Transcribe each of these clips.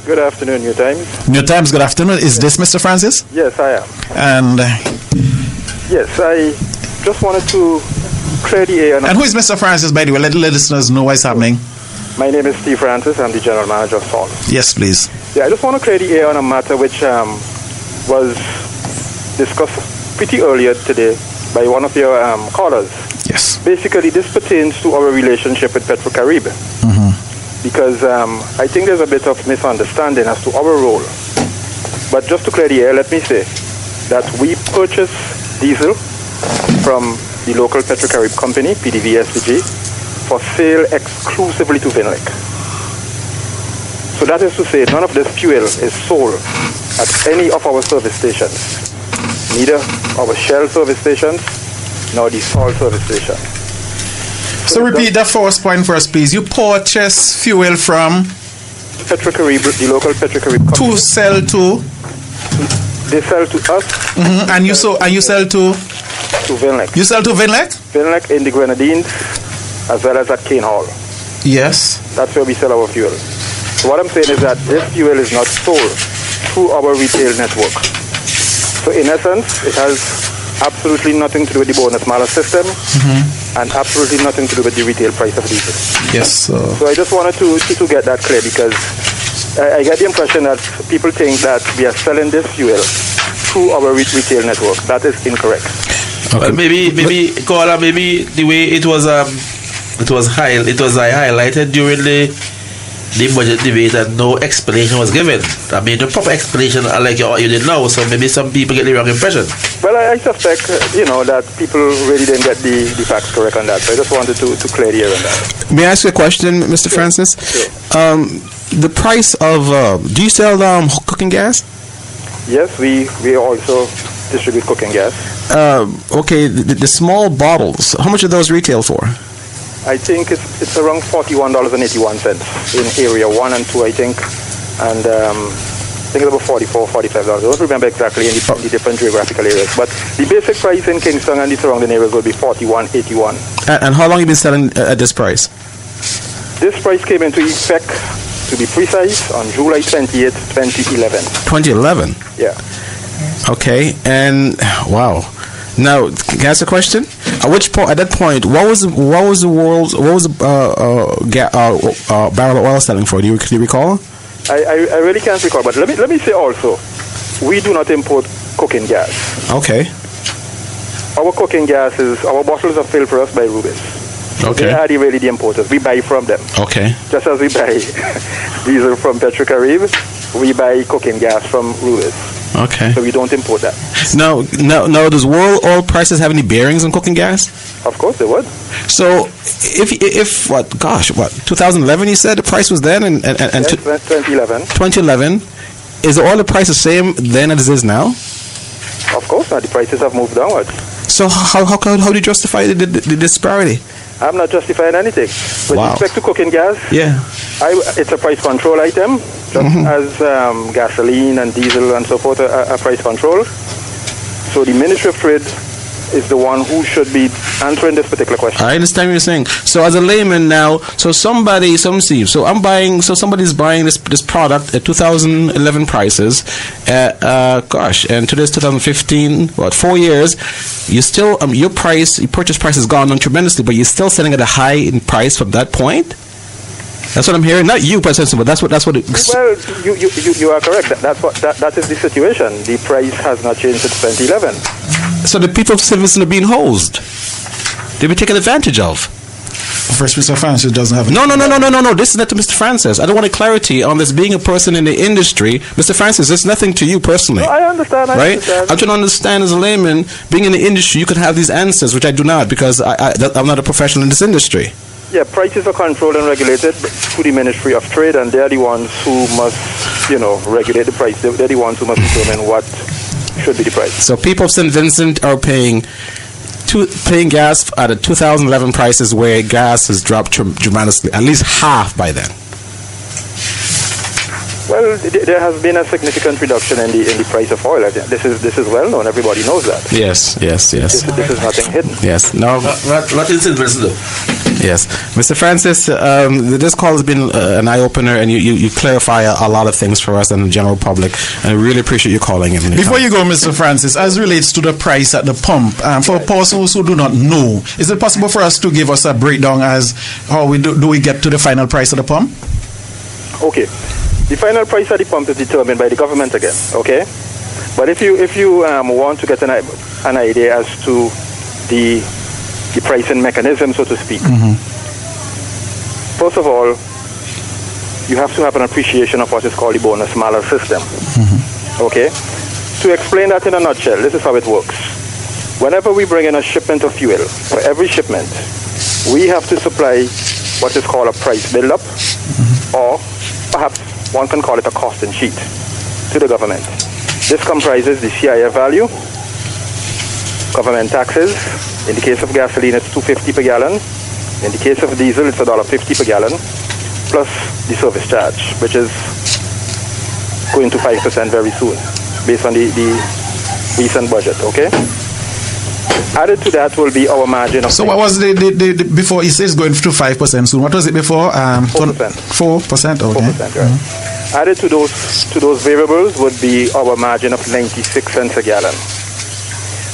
Good afternoon, New Times. New Times, good afternoon. Is this Mr. Francis? Yes, I am. And Yes, I just wanted to clear the air. who is Mr. Francis, by the way? Let the listeners know what's happening. My name is Steve Francis. I'm the general manager of Salt. Yes, please. Yeah, I just want to clear the air on a matter which was discussed pretty earlier today by one of your callers. Yes. Basically, this pertains to our relationship with Petrocarib. Because I think there's a bit of misunderstanding as to our role. But just to clear the air, let me say that we purchase diesel from the local Petrocarib company, PDV SVG, for sale exclusively to Vinlec. So that is to say, none of this fuel is sold at any of our service stations. Neither our Shell service stations, nor the Salt service station. So repeat that first point for us, please. You purchase fuel from Petrocarib, the local Petrocarib company. to sell to, They sell to us. and you sell to Vinlec. You sell to Vinlec? Vinlec in the Grenadines, as well as at Cane Hall. Yes. That's where we sell our fuel. So what I'm saying is that this fuel is not sold through our retail network. So in essence, it has absolutely nothing to do with the bonus malus system, and absolutely nothing to do with the retail price of diesel. Yes. So I just wanted to get that clear, because I get the impression that people think that we are selling this fuel through our retail network. That is incorrect. Okay. Well, maybe caller, maybe the way it was highlighted during the budget debate, and no explanation was given. I mean, the proper explanation, like you did now, so maybe some people get the wrong impression. Well, I suspect, that people really didn't get the facts correct on that. So I just wanted to clear the air on that. May I ask you a question, Mr. Francis? Sure. The price of, do you sell cooking gas? Yes, we also distribute cooking gas. Okay, the small bottles, how much are those retail for? I think it's around $41.81 in area 1 and 2, I think. And I think it's about $44, $45. I don't remember exactly in the different geographical areas. But the basic price in Kingston and the surrounding areas will be $41.81. And how long have you been selling at this price? This price came into effect, to be precise, on July 28, 2011. 2011? Yeah. Okay, and wow. Now, can I ask a question? At which point? At that point, what was the barrel of oil selling for? Do you recall? I really can't recall, but let me say also, we do not import cooking gas. Okay. Our cooking gas our bottles are filled for us by Rubis. Okay. They are really the importers. We buy from them. Okay. Just as we buy diesel from Petrocarib, we buy cooking gas from Rubis. Okay. So we don't import that. Now, does world oil prices have any bearings on cooking gas? Of course they would. So, if 2011 you said the price was then, and yes, 2011. 2011, is the oil price the same then as it is now? Of course not. The prices have moved downwards. So how do you justify the disparity? I'm not justifying anything. With respect to cooking gas, yeah, it's a price control item, just as gasoline and diesel and so forth are price control. So the Ministry of Trade is the one who should be answering this particular question. I understand what you're saying. So as a layman now, somebody's buying this product at 2011 prices, and today's 2015, 4 years, you still your purchase price has gone down tremendously, but you're still selling at a high in price from that point. That's what I'm hearing. Not you, but that's what. Well, you are correct. That is the situation. The price has not changed since 2011. So the people of St. Vincent are being hosed. They've been taken advantage of. First, Mr. Francis doesn't have. No. This is not to Mr. Francis. I don't want clarity on this being a person in the industry. Mr. Francis, it's nothing to you personally. No, I understand. I'm trying to understand as a layman, being in the industry, you could have these answers, which I do not, because I'm not a professional in this industry. Yeah, prices are controlled and regulated through the Ministry of Trade, and they're the ones who must, regulate the price. They're the ones who must determine what should be the price. So people of St. Vincent are paying gas at the 2011 prices, where gas has dropped tremendously, at least half by then. Well, there has been a significant reduction in the price of oil. This is well known. Everybody knows that. Yes. This is nothing hidden. Yes. No. Not in St. Vincent, though. Yes. Mr. Francis, this call has been an eye-opener, and you clarify a lot of things for us and the general public, and I really appreciate you calling in. Before you go, Mr. Francis, as relates to the price at the pump, for persons who do not know, is it possible for us to give us a breakdown as how do we get to the final price at the pump? Okay. The final price at the pump is determined by the government again, okay? But if you want to get an idea as to the pricing mechanism, so to speak, first of all, you have to have an appreciation of what is called the bonus-malus system, okay? To explain that in a nutshell, this is how it works. Whenever we bring in a shipment of fuel, for every shipment, we have to supply what is called a price build-up, or perhaps one can call it a costing sheet to the government. This comprises the CIF value, government taxes. In the case of gasoline, it's $2.50 per gallon. In the case of diesel, it's $1.50 per gallon, plus the service charge, which is going to 5% very soon, based on the recent budget, okay? Added to that will be our margin of... So what was the before he says going to 5% soon? What was it before? 4%. 4%, okay. 4%, right. Added to those variables would be our margin of 96 cents a gallon.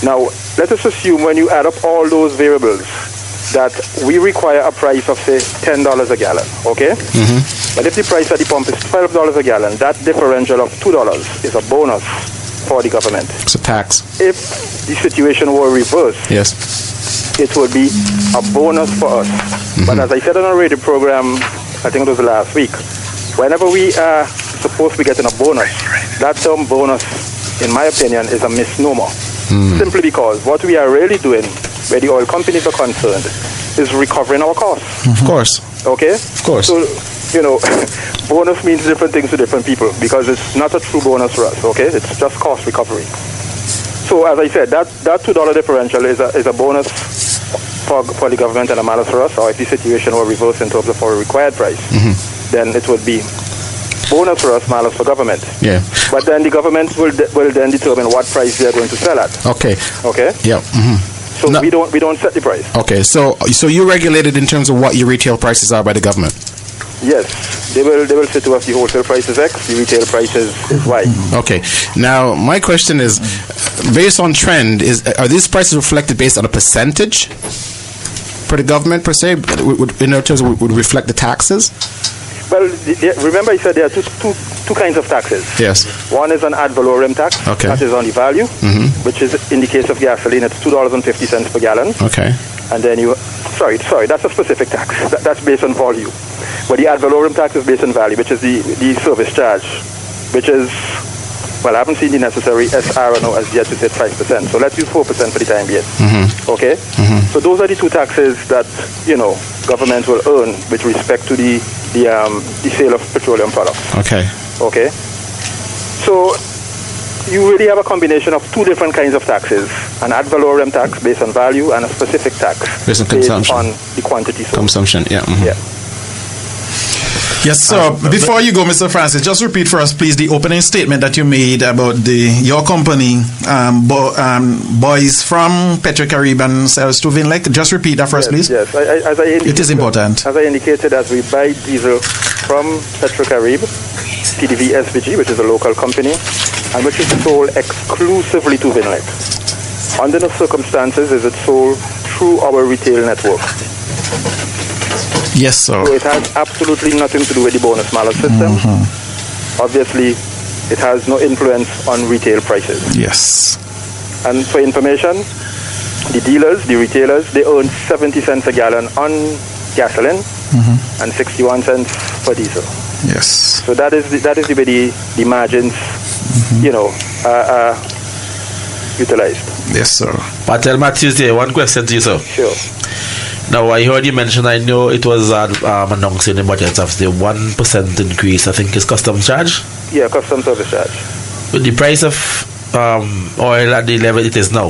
Now, let us assume when you add up all those variables that we require a price of, say, $10 a gallon, okay? But if the price at the pump is $12 a gallon, that differential of $2 is a bonus for the government. It's a tax. If the situation were reversed, yes, it would be a bonus for us. But as I said on our radio program, I think it was last week, whenever we are supposed to be getting a bonus, that term bonus, in my opinion, is a misnomer. Simply because what we are really doing, where the oil companies are concerned, is recovering our costs. Of course. Okay? Of course. So, you know, bonus means different things to different people because it's not a true bonus for us, okay? It's just cost recovery. So, as I said, that $2 differential is a bonus for the government and a malus for us, or if the situation were reversed in terms of our required price, then it would be bonus for us, malus for government. Yeah. But then the government will then determine what price they are going to sell at. Okay. Okay? Yeah. So no, we don't set the price. Okay. So you regulate it in terms of what your retail prices are by the government? Yes. They will say to us the wholesale price is X, the retail price is Y. Okay. Now, my question is, based on trend, are these prices reflected based on a percentage for the government per se, in terms of would reflect the taxes? Well, remember I said there are two kinds of taxes. Yes. One is an ad valorem tax. Okay. That is on the value, which is, in the case of gasoline, it's $2.50 per gallon. Okay. And then sorry, that's a specific tax. That's based on volume. But the ad valorem tax is based on value, which is the service charge, which is, well, I haven't seen the necessary SRNO as yet to say 5%. So let's use 4% for the time being. Okay? So those are the two taxes that, government will earn with respect to the sale of petroleum products. Okay. Okay? So you really have a combination of two different kinds of taxes. An ad valorem tax based on value and a specific tax based on consumption. On the quantity sold. Consumption, yeah. Yeah. Yes, so before you go, Mr. Francis, just repeat for us, please, the opening statement that you made about your company, boys from Petrocaribe and sells to Vinlec. Just repeat that for us, please. Yes, it is important. As I indicated, as we buy diesel from Petrocaribe, PDV SVG, which is a local company, and which is sold exclusively to Vinlec. Under no circumstances is it sold through our retail network. Yes, sir. So it has absolutely nothing to do with the bonus-malus system. Obviously, it has no influence on retail prices. Yes. And for information, the dealers, the retailers, they earn 70 cents a gallon on gasoline and 61 cents for diesel. Yes. So that is the way the margins, are utilized. Yes, sir. Patel Matthews here. One question to you, sir. Sure. Now, I heard you mention, I know it was announced in the budget of the 1% increase, I think, is customs charge? Yeah, customs service charge. With the price of oil at the level it is now,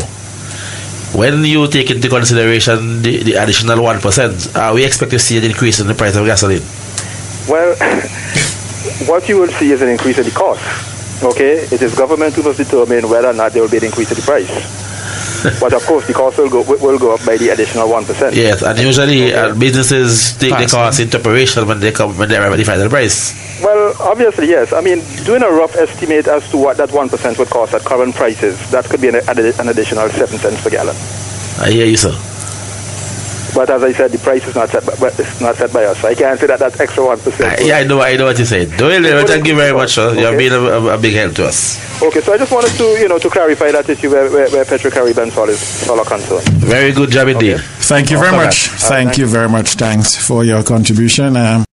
when you take into consideration the additional 1%, we expect to see an increase in the price of gasoline? Well, what you will see is an increase in the cost. Okay? It is government who must determine whether or not there will be an increase in the price. But of course, the cost will go up by the additional 1%. Yes, and usually businesses take the cost into operation when they arrive at the final price. Well, obviously, yes. I mean, doing a rough estimate as to what that 1% would cost at current prices, that could be an additional 7 cents per gallon. I hear you, sir. But as I said, the price is not set by us. I can't say that extra 1%. I know what you said. Thank you very much, sir. You have been a big help to us. Okay, so I just wanted to clarify that issue where Petro-Caribbean solar concerned. Very good job indeed. Thank you very much. Thank you very much. Thanks for your contribution.